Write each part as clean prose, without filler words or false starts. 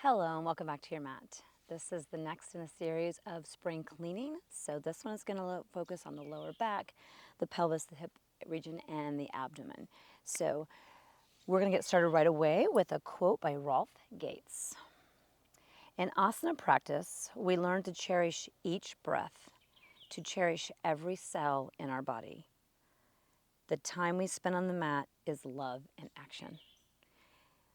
Hello and welcome back to your mat. This is the next in a series of spring cleaning. So this one is going to focus on the lower back, the pelvis, the hip region, and the abdomen. So we're going to get started right away with a quote by Rolf Gates. In asana practice, we learn to cherish each breath, to cherish every cell in our body. The time we spend on the mat is love in action.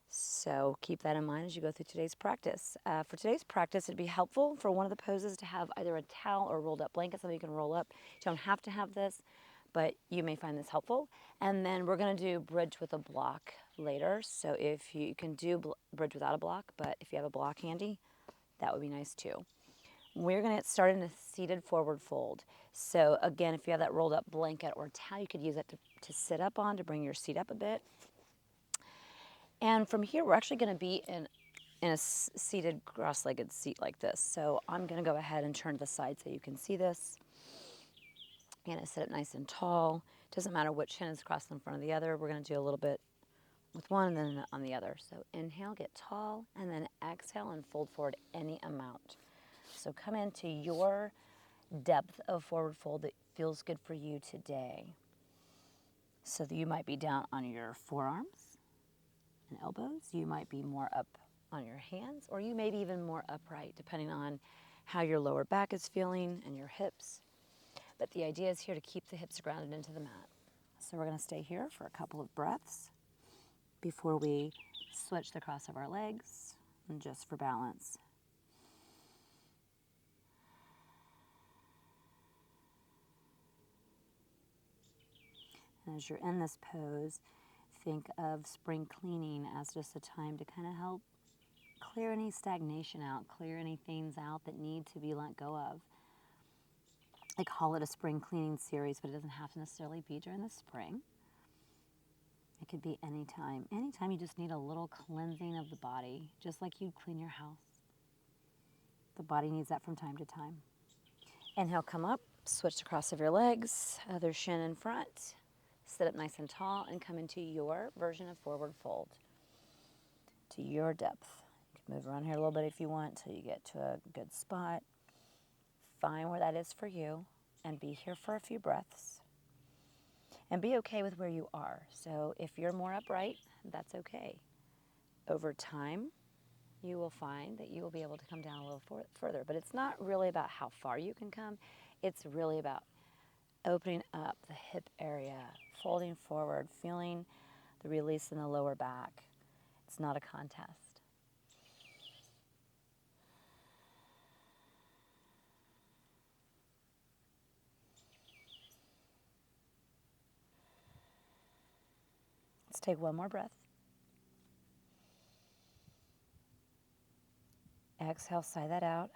So keep that in mind as you go through today's practice. For today's practice, it'd be helpful for one of the poses to have either a towel or rolled up blanket, something you can roll up. You don't have to have this, but you may find this helpful. And then we're going to do bridge with a block later. So if you can do bridge without a block, but if you have a block handy, that would be nice too. We're going to get started in a seated forward fold. So again, if you have that rolled up blanket or towel, you could use that to sit up on to bring your seat up a bit. And from here, we're actually going to be in a seated cross-legged seat like this. So I'm going to go ahead and turn to the side so you can see this. You're going to sit up nice and tall. Doesn't matter which hand is crossed in front of the other. We're going to do a little bit with one and then on the other. So inhale, get tall, and then exhale and fold forward any amount. So come into your depth of forward fold that feels good for you today. So that you might be down on your forearms and elbows. You might be more up on your hands, or you may be even more upright, depending on how your lower back is feeling and your hips. But the idea is here to keep the hips grounded into the mat. So we're going to stay here for a couple of breaths before we switch the cross of our legs, and just for balance. And as you're in this pose, think of spring cleaning as just a time to kind of help clear any stagnation out, clear any things out that need to be let go of. I call it a spring cleaning series, but it doesn't have to necessarily be during the spring. It could be anytime. Anytime you just need a little cleansing of the body, just like you'd clean your house. The body needs that from time to time. Inhale, come up, switch the cross of your legs, other shin in front. Sit up nice and tall and come into your version of forward fold, to your depth. You can move around here a little bit if you want till you get to a good spot. Find where that is for you and be here for a few breaths. And be okay with where you are. So if you're more upright, that's okay. Over time, you will find that you will be able to come down a little further. But it's not really about how far you can come. It's really about opening up the hip area, folding forward, feeling the release in the lower back. It's not a contest. Let's take one more breath. Exhale, sigh that out.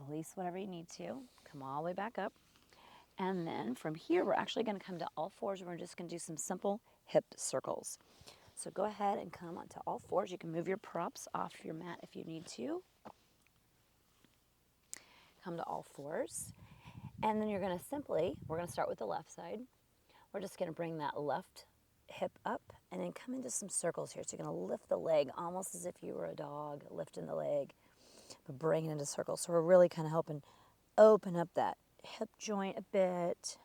Release whatever you need to. Come all the way back up. And then from here, we're actually going to come to all fours. We're just going to do some simple hip circles. So go ahead and come onto all fours. You can move your props off your mat if you need to. Come to all fours. And then you're going to we're going to start with the left side. We're just going to bring that left hip up and then come into some circles here. So you're going to lift the leg almost as if you were a dog, lifting the leg, but bring it into circles. So we're really kind of helping open up that hip joint a bit.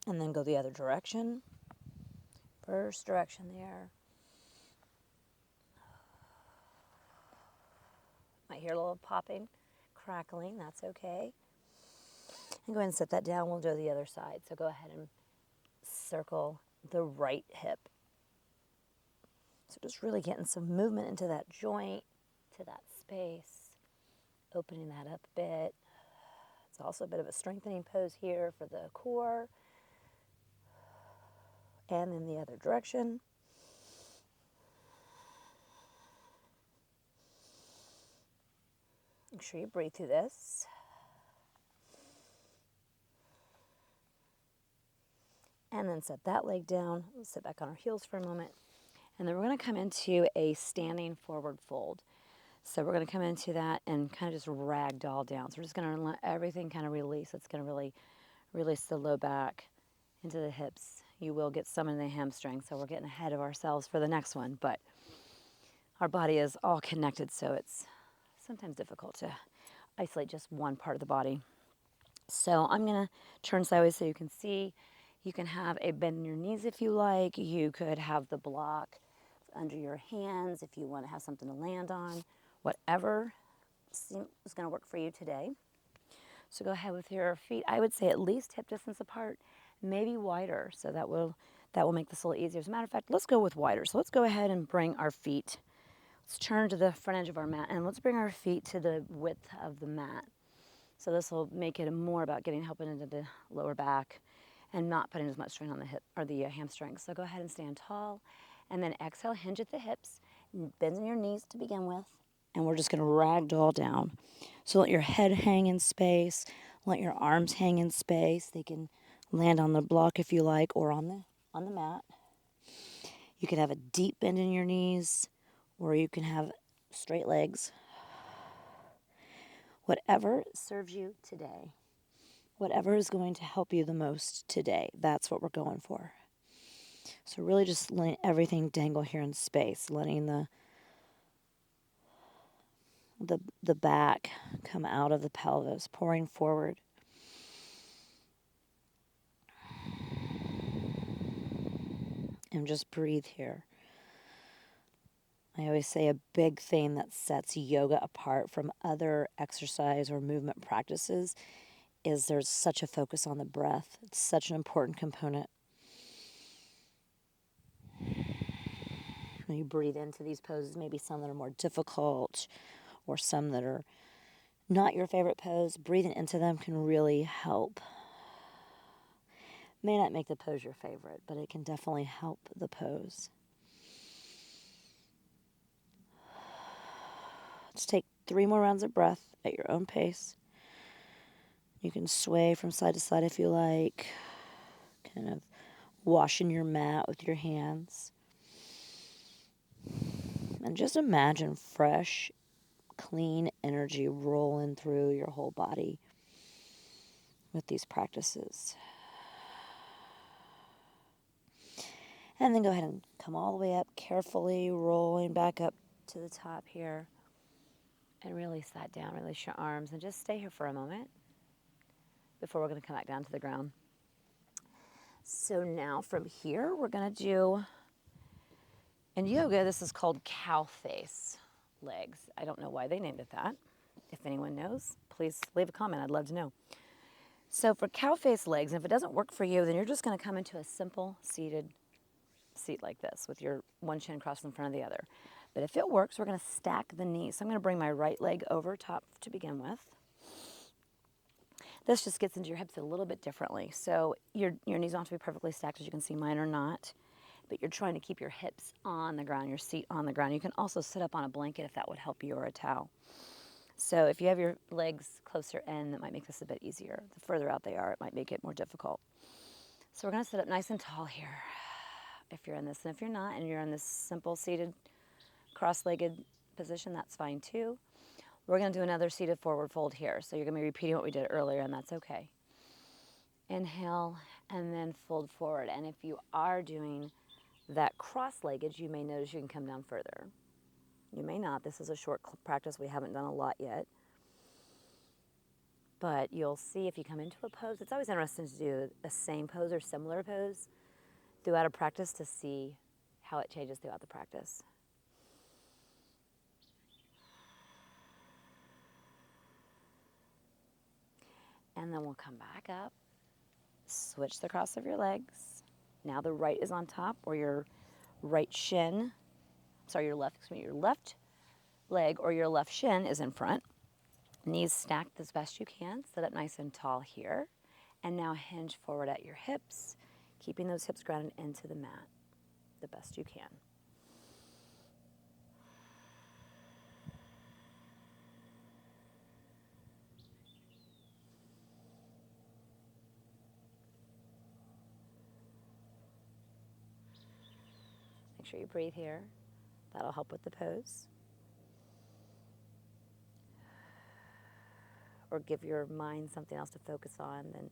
And then go the other direction. First direction there. Might hear a little popping, crackling, that's okay. And go ahead and set that down. We'll do the other side. So go ahead and circle the right hip. So just really getting some movement into that joint, to that space, opening that up a bit. It's also a bit of a strengthening pose here for the core. And in the other direction. Make sure you breathe through this. And then set that leg down. We'll sit back on our heels for a moment. And then we're going to come into a standing forward fold. So we're going to come into that and kind of just ragdoll down. So we're just going to let everything kind of release. It's going to really release the low back into the hips. you will get some in the hamstring. So we're getting ahead of ourselves for the next one. But our body is all connected, so it's sometimes difficult to isolate just one part of the body. So I'm going to turn sideways so you can see. You can have a bend in your knees if you like. You could have the block under your hands if you want to have something to land on. Whatever is going to work for you today. So go ahead with your feet. I would say at least hip distance apart, maybe wider. So that will make this a little easier. As a matter of fact, let's go with wider. So let's go ahead and bring our feet. Let's turn to the front edge of our mat and let's bring our feet to the width of the mat. So this will make it more about helping into the lower back and not putting as much strain on the hip or the hamstrings. So go ahead and stand tall and then exhale, hinge at the hips, bend in your knees to begin with, and we're just going to ragdoll down. So let your head hang in space, let your arms hang in space. They can land on the block if you like or on the mat. You can have a deep bend in your knees or you can have straight legs. Whatever serves you today. Whatever is going to help you the most today, that's what we're going for. So really just letting everything dangle here in space, letting the back come out of the pelvis, pouring forward. And just breathe here. I always say a big thing that sets yoga apart from other exercise or movement practices is there's such a focus on the breath. It's such an important component. When you breathe into these poses, maybe some that are more difficult or some that are not your favorite pose, breathing into them can really help. May not make the pose your favorite, but it can definitely help the pose. Let's take 3 more rounds of breath at your own pace. You can sway from side to side if you like, kind of washing your mat with your hands. And just imagine fresh, clean energy rolling through your whole body with these practices. And then go ahead and come all the way up, carefully rolling back up to the top here. And release that down, release your arms, and just stay here for a moment before we're going to come back down to the ground. So now from here, we're going to do, in yoga, this is called cow face legs. I don't know why they named it that. If anyone knows, please leave a comment. I'd love to know. So for cow face legs, and if it doesn't work for you, then you're just going to come into a simple seated seat like this with your one shin crossed in front of the other. But if it works, we're going to stack the knees. So I'm going to bring my right leg over top to begin with. This just gets into your hips a little bit differently. So your knees don't have to be perfectly stacked, as you can see, mine are not. But you're trying to keep your hips on the ground, your seat on the ground. You can also sit up on a blanket if that would help you, or a towel. So if you have your legs closer in, that might make this a bit easier. The further out they are, it might make it more difficult. So we're going to sit up nice and tall here if you're in this. And if you're not and you're in this simple seated cross-legged position, that's fine too. We're going to do another seated forward fold here. So you're going to be repeating what we did earlier, and that's okay. Inhale and then fold forward. And if you are doing that cross-legged, you may notice you can come down further. You may not. This is a short practice. We haven't done a lot yet. But you'll see if you come into a pose, it's always interesting to do a same pose or similar pose throughout a practice to see how it changes throughout the practice. And then we'll come back up, switch the cross of your legs. Now the right is on top, or your right shin, your left leg or your left shin is in front. Knees stacked as best you can. Sit up nice and tall here. And now hinge forward at your hips, keeping those hips grounded into the mat the best you can. Make sure you breathe here. That'll help with the pose. Or give your mind something else to focus on than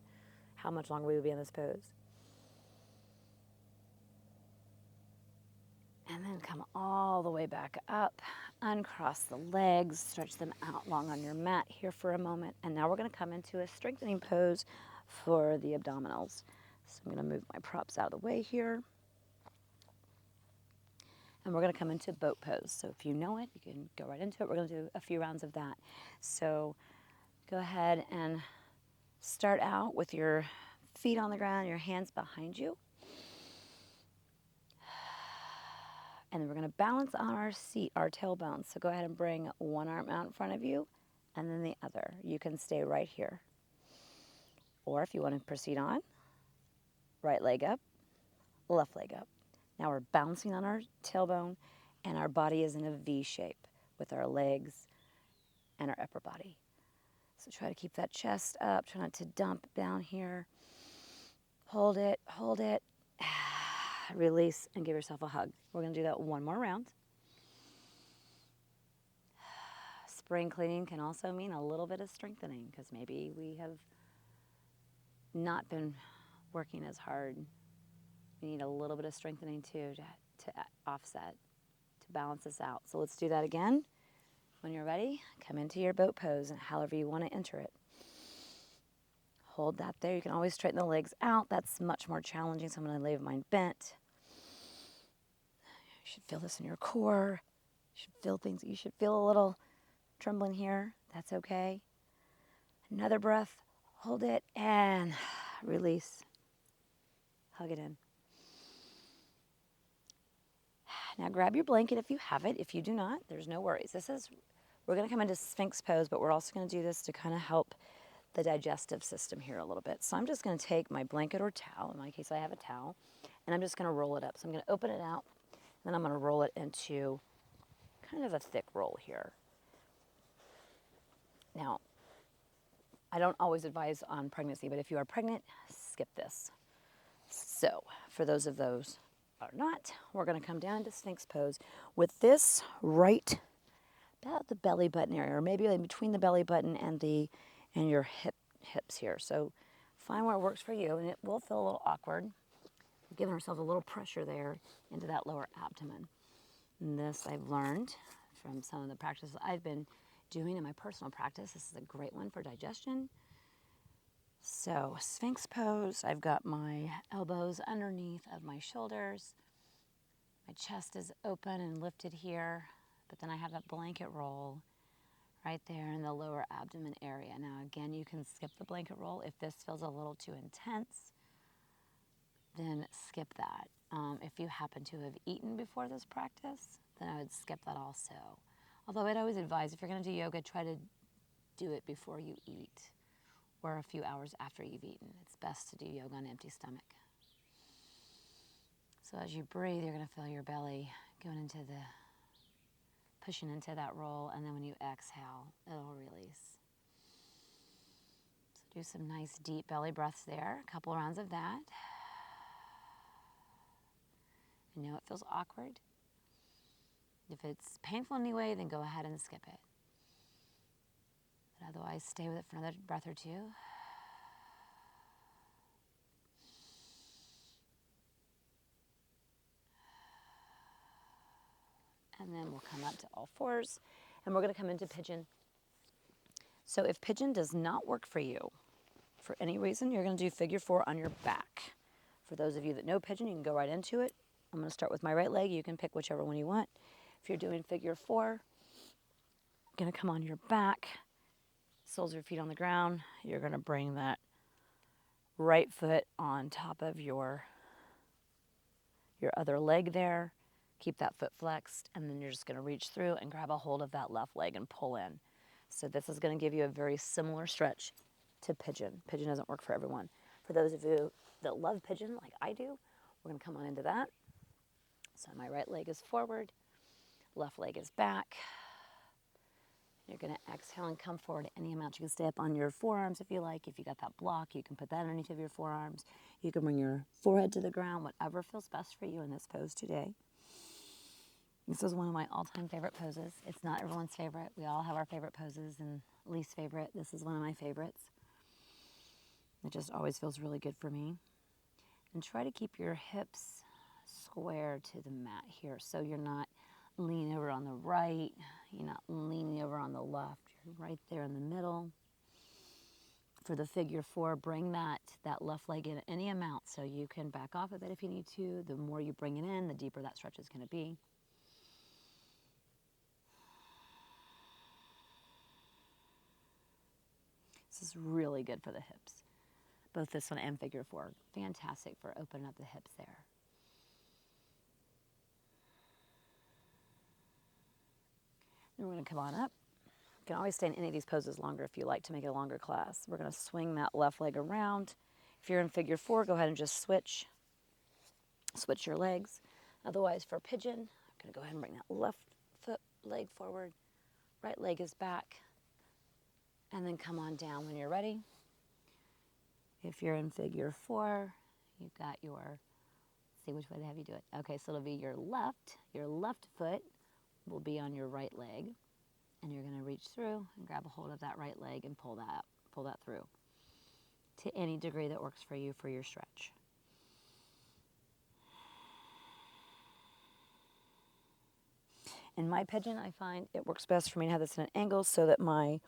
how much longer we would be in this pose. come all the way back up, uncross the legs, stretch them out long on your mat here for a moment. And now we're going to come into a strengthening pose for the abdominals. So I'm going to move my props out of the way here. And we're going to come into boat pose. So if you know it, you can go right into it. We're going to do a few rounds of that. So go ahead and start out with your feet on the ground, your hands behind you. And then we're going to balance on our seat, our tailbone. So go ahead and bring one arm out in front of you and then the other. You can stay right here. Or if you want to proceed on, right leg up, left leg up. Now we're bouncing on our tailbone and our body is in a V shape with our legs and our upper body. So try to keep that chest up, try not to dump down here. Hold it, release and give yourself a hug. We're going to do that one more round. Spring cleaning can also mean a little bit of strengthening because maybe we have not been working as hard. We need a little bit of strengthening too to offset, to balance this out. So let's do that again. When you're ready, come into your boat pose and however you want to enter it. Hold that there. You can always straighten the legs out. That's much more challenging, so I'm going to leave mine bent. You should feel this in your core. You should feel things. You should feel a little trembling here. That's okay. Another breath. Hold it and release. Hug it in. Now grab your blanket if you have it. If you do not, there's no worries. We're going to come into Sphinx pose, but we're also going to do this to kind of help the digestive system here a little bit. So I'm just going to take my blanket or towel, in my case I have a towel, and I'm just going to roll it up. So I'm going to open it out, and then I'm going to roll it into kind of a thick roll here. Now, I don't always advise on pregnancy, but if you are pregnant, skip this. So for those of those who are not, we're going to come down into Sphinx pose with this right about the belly button area, or maybe in between the belly button and your hips here. So find where it works for you, and it will feel a little awkward. We're giving ourselves a little pressure there into that lower abdomen. And this I've learned from some of the practices I've been doing in my personal practice. This is a great one for digestion. So Sphinx pose, I've got my elbows underneath of my shoulders. My chest is open and lifted here, but then I have that blanket roll right there in the lower abdomen area. Now again, you can skip the blanket roll. If this feels a little too intense, then skip that. If you happen to have eaten before this practice, then I would skip that also. Although I'd always advise, if you're going to do yoga, try to do it before you eat or a few hours after you've eaten. It's best to do yoga on an empty stomach. So as you breathe, you're going to feel your belly pushing into that roll, and then when you exhale, it'll release. So do some nice deep belly breaths there, a couple rounds of that. I know it feels awkward. If it's painful anyway, then go ahead and skip it. But otherwise, stay with it for another breath or two. And then we'll come up to all fours, and we're going to come into pigeon. So if pigeon does not work for you, for any reason, you're going to do figure four on your back. For those of you that know pigeon, you can go right into it. I'm going to start with my right leg. You can pick whichever one you want. If you're doing figure four, you're going to come on your back, soles of your feet on the ground. You're going to bring that right foot on top of your other leg there. Keep that foot flexed, and then you're just going to reach through and grab a hold of that left leg and pull in. So this is going to give you a very similar stretch to pigeon. Pigeon doesn't work for everyone. For those of you that love pigeon like I do, we're going to come on into that. So my right leg is forward, left leg is back. You're going to exhale and come forward any amount. You can stay up on your forearms if you like. If you got that block, you can put that underneath of your forearms. You can bring your forehead to the ground, whatever feels best for you in this pose today. This is one of my all-time favorite poses. It's not everyone's favorite. We all have our favorite poses and least favorite. This is one of my favorites. It just always feels really good for me. And try to keep your hips square to the mat here. So you're not leaning over on the right, you're not leaning over on the left, you're right there in the middle. For the figure 4, bring that left leg in any amount, so you can back off a bit if you need to. The more you bring it in, the deeper that stretch is going to be. This is really good for the hips. Both this one and figure 4. Fantastic for opening up the hips there. Then we're going to come on up. You can always stay in any of these poses longer if you like to make it a longer class. We're going to swing that left leg around. If you're in figure 4, go ahead and just switch your legs. Otherwise, for pigeon, I'm going to go ahead and bring that left leg forward. Right leg is back. And then come on down when you're ready. If you're in figure 4, you've got your, let's see which way to have you do it. Okay, so it'll be your left foot will be on your right leg. And you're going to reach through and grab a hold of that right leg and pull that through to any degree that works for you for your stretch. In my pigeon, I find it works best for me to have this in an angle so that my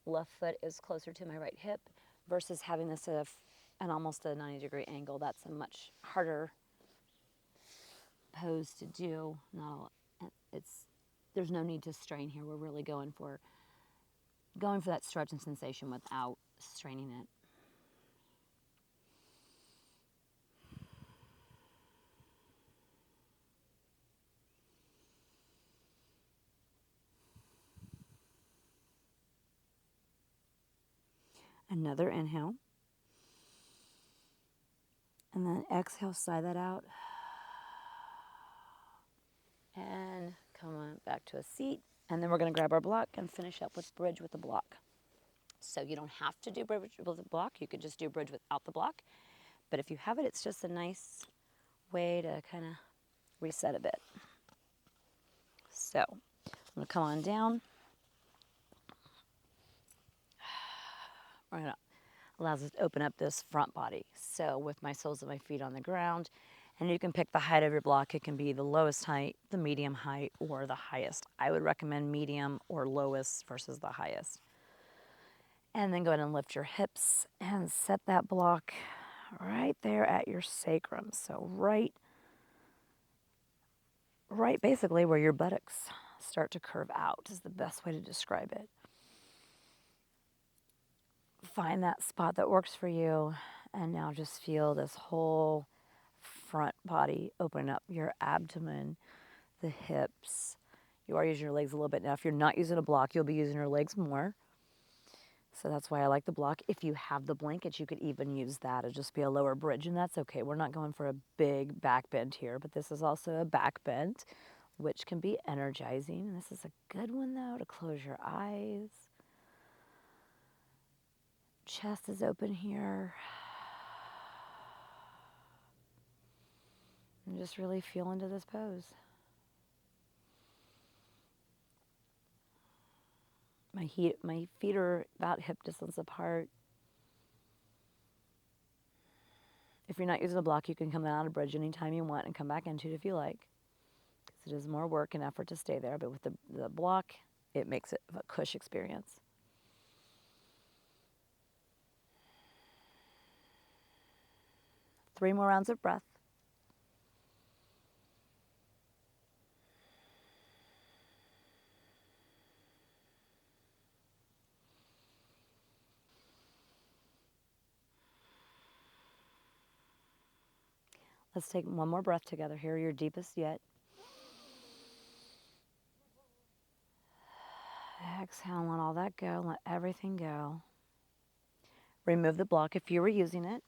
left foot is closer to my right hip versus having this at an almost a 90-degree angle. That's a much harder pose to do. There's no need to strain here. We're really going for that stretch and sensation without straining it. Another inhale. And then exhale, sigh that out. And come on back to a seat. And then we're going to grab our block and finish up with bridge with the block. So you don't have to do bridge with the block. You could just do bridge without the block. But if you have it, it's just a nice way to kind of reset a bit. So I'm going to come on down. We're going to allows us to open up this front body. So with my soles of my feet on the ground, and you can pick the height of your block. It can be the lowest height, the medium height, or the highest. I would recommend medium or lowest versus the highest. And then go ahead and lift your hips and set that block right there at your sacrum. So right basically where your buttocks start to curve out is the best way to describe it. Find that spot that works for you, and now just feel this whole front body open up, your abdomen, the hips. You are using your legs a little bit now. If you're not using a block, you'll be using your legs more. So that's why I like the block. If you have the blanket, you could even use that. It'll just be a lower bridge, and that's okay. We're not going for a big back bend here, but this is also a back bend, which can be energizing. And this is a good one, though, to close your eyes. Chest is open here. And just really feel into this pose. My feet are about hip distance apart. If you're not using a block, you can come out of bridge anytime you want and come back into it if you like. Because it is more work and effort to stay there. But with the block, it makes it a cush experience. Three more rounds of breath. Let's take one more breath together here, your deepest yet. Exhale and let all that go, let everything go. Remove the block if you were using it.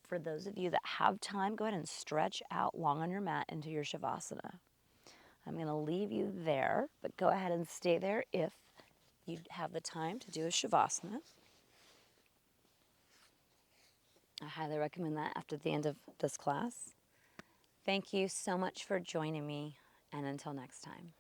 For those of you that have time, go ahead and stretch out long on your mat into your Shavasana. I'm going to leave you there, but go ahead and stay there if you have the time to do a Shavasana. I highly recommend that after the end of this class. Thank you so much for joining me, and until next time.